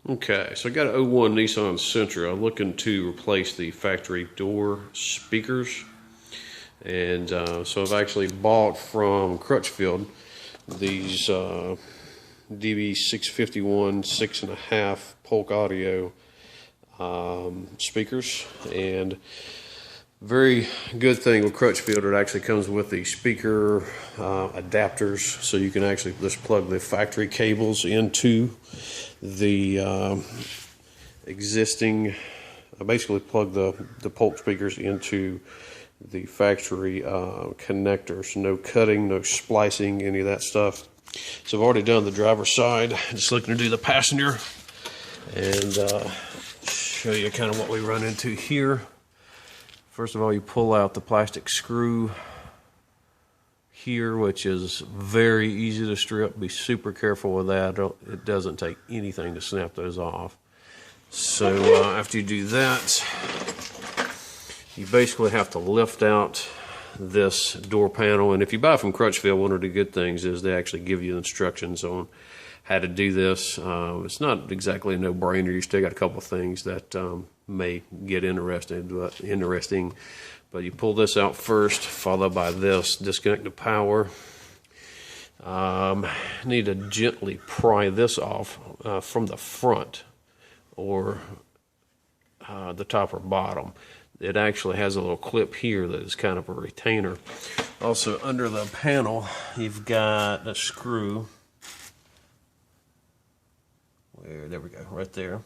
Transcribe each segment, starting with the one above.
Okay, so I got an '01 Nissan Sentra. I'm looking to replace the factory door speakers. And so I've actually bought from Crutchfield these DB651 6.5 Polk audio speakers. And very good thing with Crutchfield, it actually comes with the speaker adapters, so you can actually just plug the factory cables into the existing. I basically plug the Polk speakers into the factory connectors. No cutting, no splicing, any of that stuff. So I've already done the driver's side. Just looking to do the passenger and show you kind of what we run into here. First of all, you pull out the plastic screw here, which is very easy to strip. Be super careful with that. It doesn't take anything to snap those off. So after you do that, you basically have to lift out this door panel. And if you buy from Crutchfield, one of the good things is they actually give you instructions on how to do this. It's not exactly a no-brainer. You still got a couple of things that may get interesting, but you pull this out first, followed by this. Disconnect the power. Need to gently pry this off from the front, or the top or bottom. It actually has a little clip here that is kind of a retainer. Also, under the panel, you've got a screw. There we go, right there.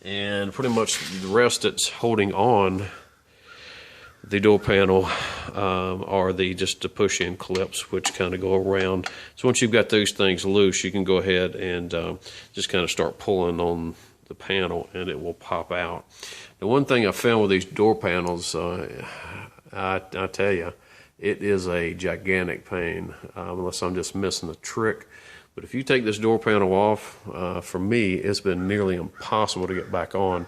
And pretty much the rest that's holding on the door panel are just the push-in clips, which kind of go around. So once you've got those things loose, you can go ahead and just kind of start pulling on the panel, and it will pop out. The one thing I found with these door panels, I tell you, it is a gigantic pain, unless I'm just missing the trick. But if you take this door panel off, for me, it's been nearly impossible to get back on.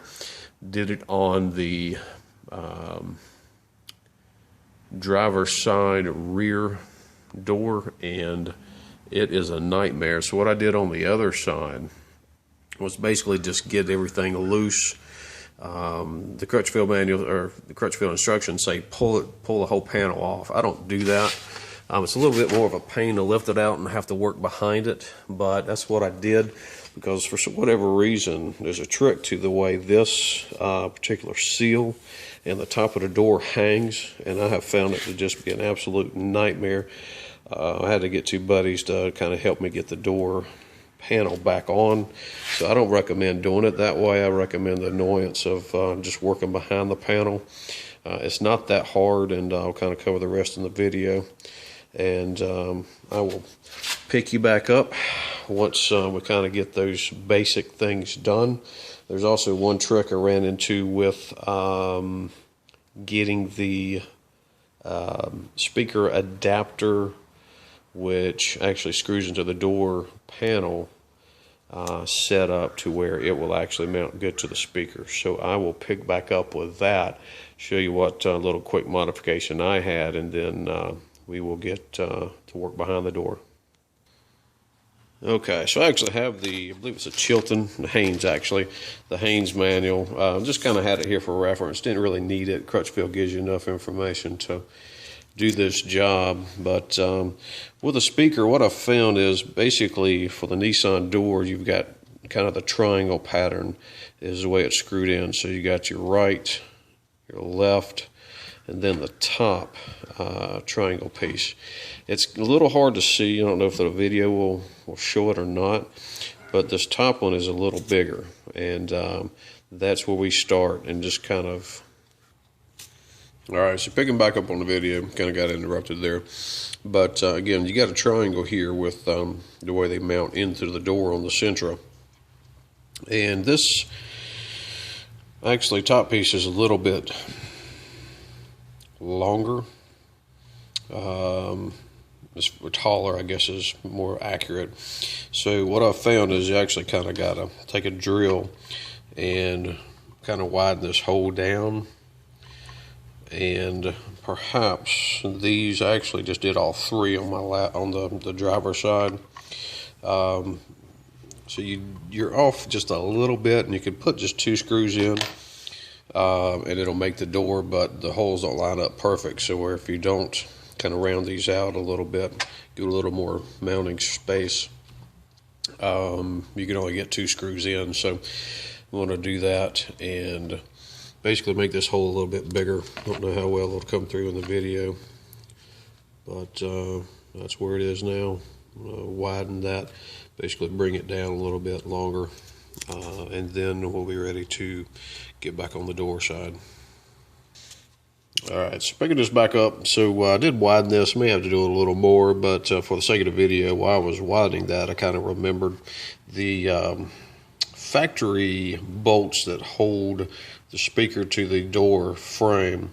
Did it on the driver's side rear door, and it is a nightmare. So what I did on the other side was basically just get everything loose. The Crutchfield manual, or the Crutchfield instructions, say pull the whole panel off. I don't do that. It's a little bit more of a pain to lift it out and have to work behind it, but that's what I did, because for whatever reason, there's a trick to the way this particular seal and the top of the door hangs, and I have found it to just be an absolute nightmare. I had to get two buddies to kind of help me get the door panel back on, so I don't recommend doing it that way. I recommend the annoyance of just working behind the panel. It's not that hard, and I'll kind of cover the rest in the video. And I will pick you back up once we kind of get those basic things done. There's also one trick I ran into with getting the speaker adapter, which actually screws into the door panel, set up to where it will actually mount good to the speaker. So I will pick back up with that, show you what little quick modification I had, and then we will get to work behind the door. Okay, so I actually have I believe it's a Chilton, the Haynes actually, the Haynes manual. Just kind of had it here for reference. Didn't really need it. Crutchfield gives you enough information to do this job. But with a speaker, what I've found is basically for the Nissan door, you've got kind of the triangle pattern is the way it's screwed in. So you got your right, your left, and then the top triangle piece. It's a little hard to see. I don't know if the video will show it or not, but this top one is a little bigger, and that's where we start, and just kind of. All right, so picking back up on the video, kind of got interrupted there, but again, you got a triangle here with the way they mount into the door on the Sentra, and this actually top piece is a little bit longer. It's taller, I guess, is more accurate. So what I've found is you actually kind of got to take a drill and kind of widen this hole down, and perhaps these, I actually just did all three on my on the driver's side. So you're off just a little bit, and you can put just 2 screws in, and it'll make the door, but the holes don't line up perfect. So where if you don't kind of round these out a little bit, give a little more mounting space, you can only get 2 screws in. So we want to do that and basically make this hole a little bit bigger. Don't know how well it'll come through in the video, but that's where it is now. Widen that, basically bring it down a little bit longer, and then we'll be ready to get back on the door side. Alright, so picking this back up, so I did widen this. May have to do it a little more, but for the sake of the video, while I was widening that, I kind of remembered the factory bolts that hold the speaker to the door frame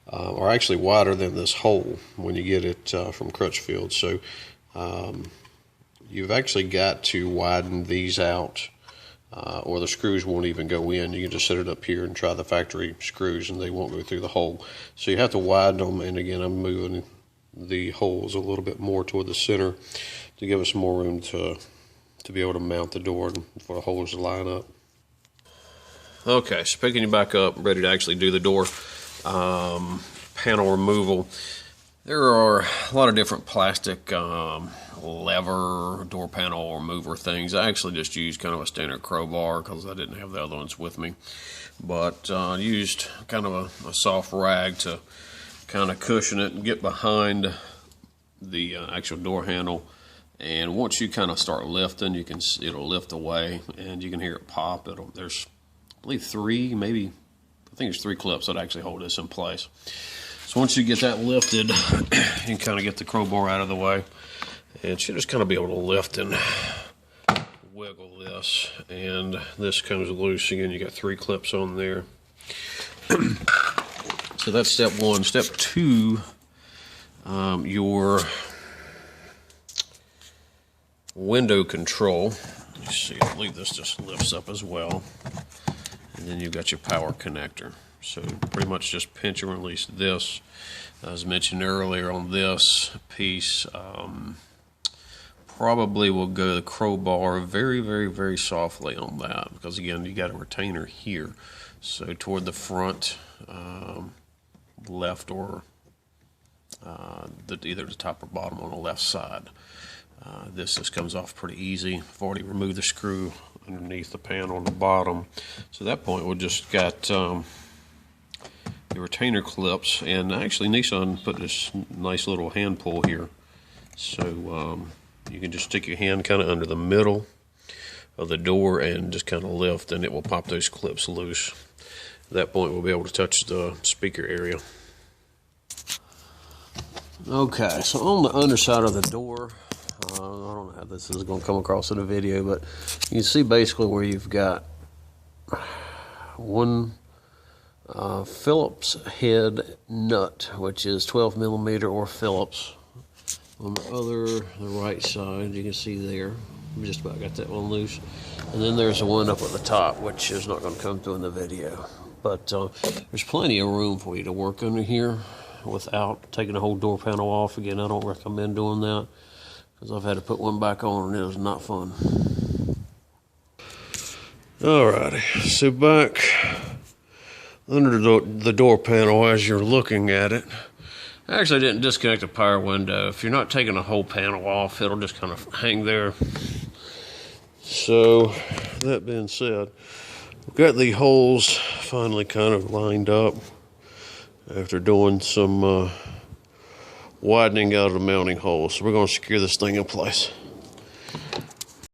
are actually wider than this hole when you get it from Crutchfield. So you've actually got to widen these out, or the screws won't even go in. You can just set it up here and try the factory screws and they won't go through the hole. So you have to widen them, and again, I'm moving the holes a little bit more toward the center to give us more room to be able to mount the door and for the holes to line up. Okay, so picking you back up, ready to actually do the door panel removal. There are a lot of different plastic lever door panel remover things. I actually just used kind of a standard crowbar because I didn't have the other ones with me, but used kind of a soft rag to kind of cushion it and get behind the actual door handle. And once you kind of start lifting, it'll lift away, and you can hear it pop. There's, I believe, 3, maybe, I think there's 3 clips that actually hold this in place. So once you get that lifted, you can kind of get the crowbar out of the way, and it should just kind of be able to lift and wiggle this, and this comes loose. Again, you got 3 clips on there. So that's step 1. Step 2, your window control. You see, I believe this just lifts up as well, and then you've got your power connector. So pretty much just pinch and release this. As mentioned earlier on this piece, probably will go the crowbar very, very, very softly on that, because again, you got a retainer here. So toward the front, left, or either the top or bottom on the left side. This just comes off pretty easy. I've already removed the screw underneath the panel on the bottom. So at that point, we've just got the retainer clips, and actually Nissan put this nice little hand pull here. So you can just stick your hand kind of under the middle of the door and just kind of lift, and it will pop those clips loose. At that point, we'll be able to touch the speaker area. Okay, so on the underside of the door, I don't know how this is going to come across in the video, but you can see basically where you've got one Phillips head nut, which is 12 millimeter or Phillips. On the right side, you can see there, just about got that one loose. And then there's the one up at the top, which is not going to come through in the video. But there's plenty of room for you to work under here without taking the whole door panel off. Again, I don't recommend doing that, because I've had to put one back on and it was not fun. Alrighty, so back under the door panel as you're looking at it, I actually didn't disconnect the power window. If you're not taking the whole panel off, it'll just kind of hang there. So that being said, we've got the holes finally kind of lined up after doing some widening out of the mounting holes. So we're going to secure this thing in place.